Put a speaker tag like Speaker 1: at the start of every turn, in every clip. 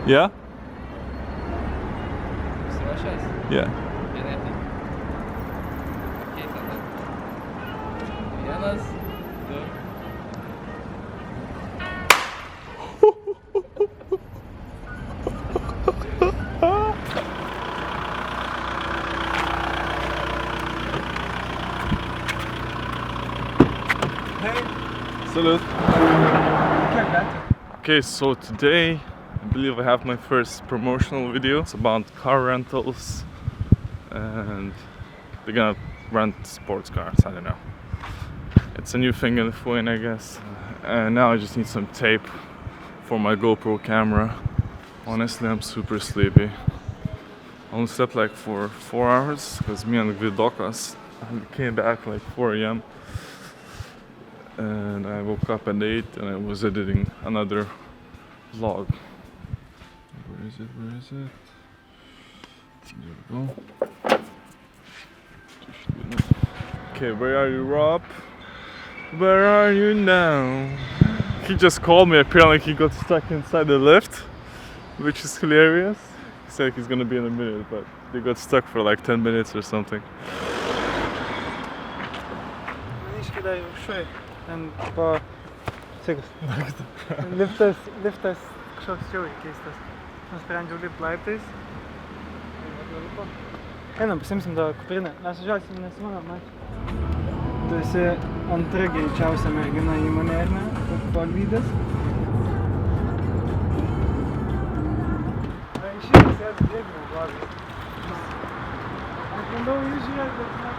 Speaker 1: Yeah?
Speaker 2: Pasiruošęs?
Speaker 1: Yeah.
Speaker 2: Vienėti. Okei, tada. 1, 2.
Speaker 1: Salute. Okay, so today I believe I have my first promotional video. It's about car rentals and they're gonna rent sports cars, I don't know. It's a new thing in Lithuania, I guess. And now I just need some tape for my GoPro camera. Honestly, I'm super sleepy. I only slept like for 4 hours because me and Vidokas came back like 4 a.m. and I woke up at 8 and I was editing another vlog. Where is it? Where is it? There we go. Okay, where are you, Rob? Where are you now? He just called me. Apparently he got stuck inside the lift, which is hilarious. He said he's gonna be in a minute, but they got stuck for like 10 minutes or something.
Speaker 3: Ten po... Liftas kažkoks jau keistas. Nusprendžiau lipt laiptais. Einam, pasimsim tą kuprinę. Mes važiuosim, nesimanam, mačiu. Tu esi antra greičiausia mergina įmonė, ar ne? Po lydės. Šitas jas bėgime, blogai. Aš bandau jį žiūrėti, bet ne.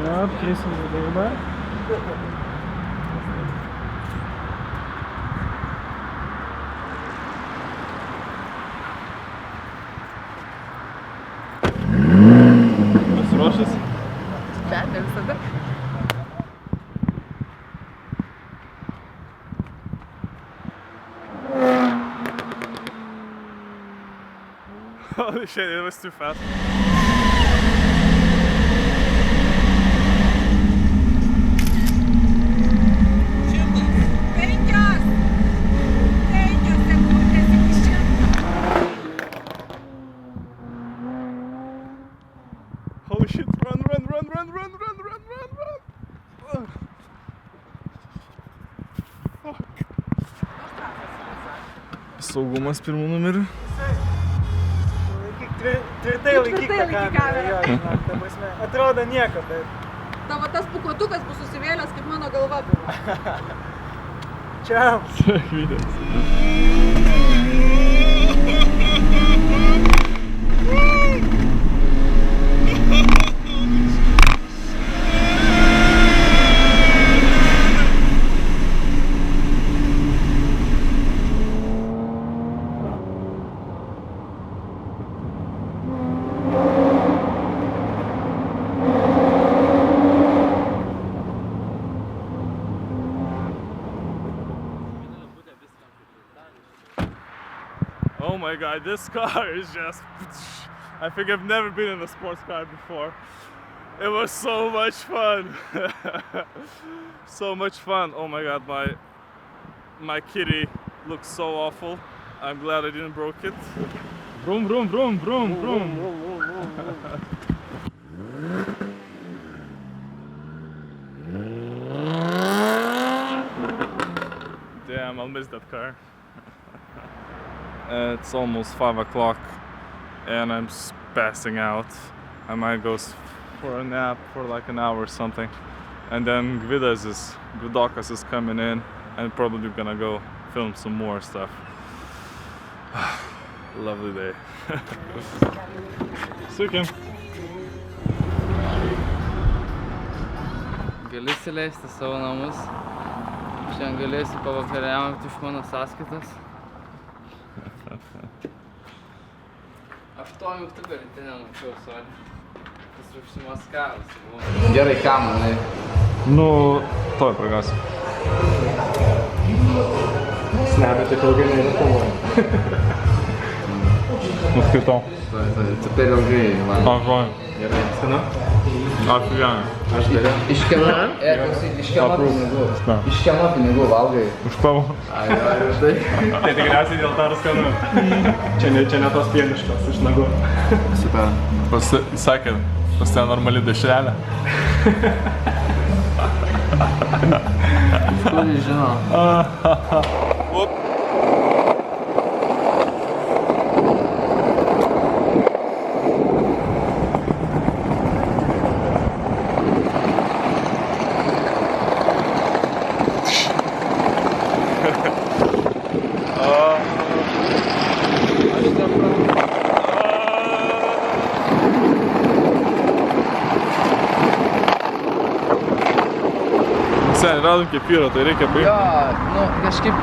Speaker 3: Ja, priesen wir darüber.
Speaker 1: Pasiruošęs?
Speaker 4: Be abejo, visada.
Speaker 1: Holy shit, it was too fast. Holy shit, run. Saugumas pirmų numerių.
Speaker 3: Tvirtai laikyk tą kamerą. Jo, žinok, ta prasme, atrodo nieko, bet...
Speaker 4: Tavo tas pūkuotukas bus susivėlęs, kaip mano galva buvo.
Speaker 3: Čiau.
Speaker 1: Sveikas. Oh my god, this car is just... I think I've never been in a sports car before. It was so much fun. So much fun. Oh my god, my kitty looks so awful. I'm glad I didn't broke it. Vroom, vroom, vroom, vroom, vroom. Damn, I'll miss that car. It's almost 5 o'clock and I'm passing out. I might go for a nap for like an hour or something. And then Gvidokas is coming in and probably gonna go film some more stuff. Lovely day. Sveiki.
Speaker 2: Gali įsileisti savo namus. Šiandien galėsi pavakariauti iš mano sąskaitas. 8 mygtuką ryte nemačiau, sorry. Tas užsimaskavęs buvo. Gerai, ką manai?
Speaker 1: Nu, toj pragasiu.
Speaker 3: Snap'e tik ilgai neįpamoju.
Speaker 1: Nuskaitau.
Speaker 2: Tu per ilgai, man.
Speaker 1: Aštuoni.
Speaker 2: Gerai. Skanu?
Speaker 1: Ačiū.
Speaker 2: Iš kieno pinigų? Iš kieno pinigų valgai?
Speaker 1: Už tavo.
Speaker 2: Ai, tai.
Speaker 3: Tai tikriausiai dėl to ir skanu. Čia ne tos pieniškos, iš nagų.
Speaker 2: Super.
Speaker 1: Sakė, pas ten normali dešrelė.
Speaker 2: Kuri žino.
Speaker 1: Sen, radom kefyrą, tai reikia paimti.
Speaker 2: Jo, nu, kažkaip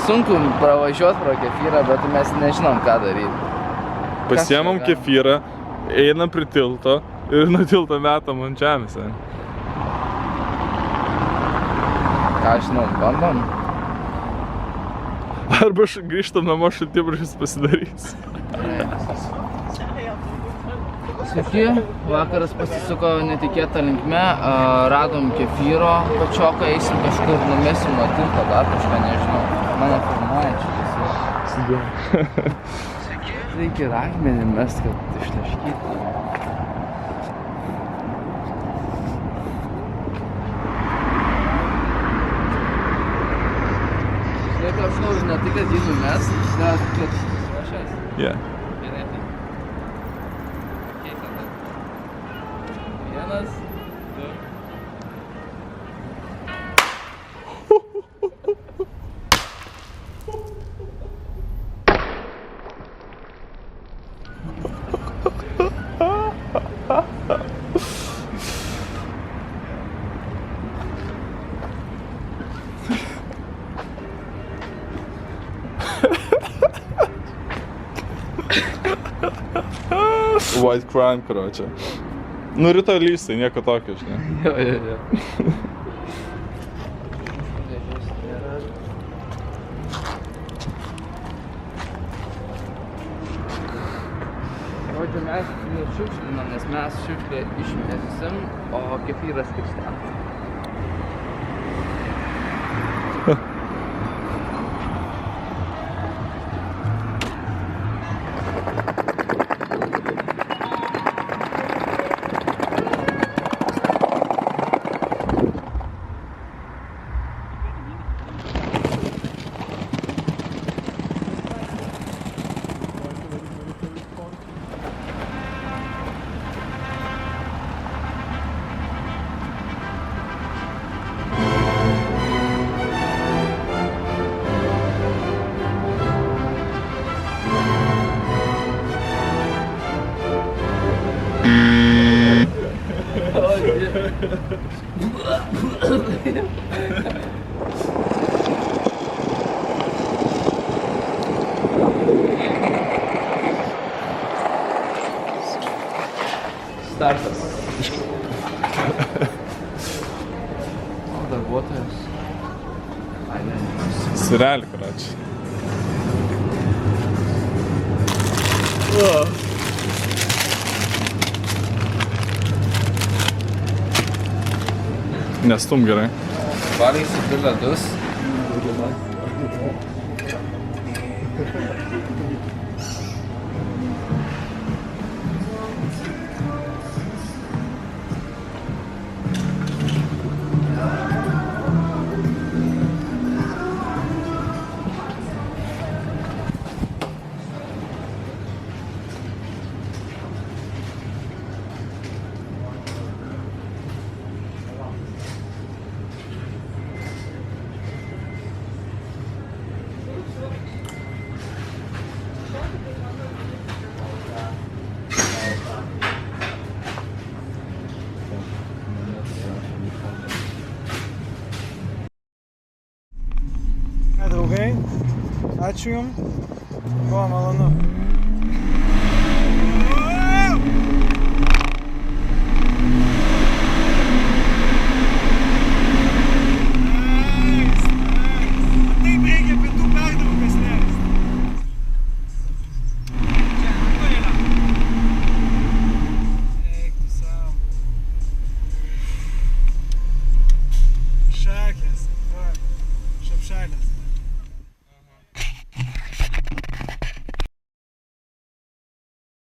Speaker 2: sunku pravažiuoti pro kefyrą, bet mes nežinom, ką daryti.
Speaker 1: Pasiemam kefyrą, einam prie tilto ir nuo tilto metam ant žemės.
Speaker 2: Ką žinau, bandom?
Speaker 1: Arba grįžtam namo, šaltibarščius pasidarys.
Speaker 2: Sveiki, vakaras pasisuko netikėtą linkme, radom kefyro pačioką, eisim kažkur, numesim nuo tilto, dar kažką, nežinau. Mane filmuoja čia visi. Reikia ir akmenį mest, kad ištaškyti. Žinai, aš žinau, ne tai, kad jį numest, bet kad ruošiasi.
Speaker 1: Yeah.
Speaker 2: Vienas, du.
Speaker 1: White crime, karočią. Nu, rytoj lystai, nieko tokio, žinai.
Speaker 2: Jo. Žodžiu, mes nešiukšlinam, nes mes šiukšlę išmėsim, o kefyras kaip ten. Startas. O, darbuotojas. Ai, ne.
Speaker 1: Sirelį, karočią. Nestum gerai.
Speaker 2: Valysi du ledus.
Speaker 3: Draugai, ačiū Jums, buvo malonu.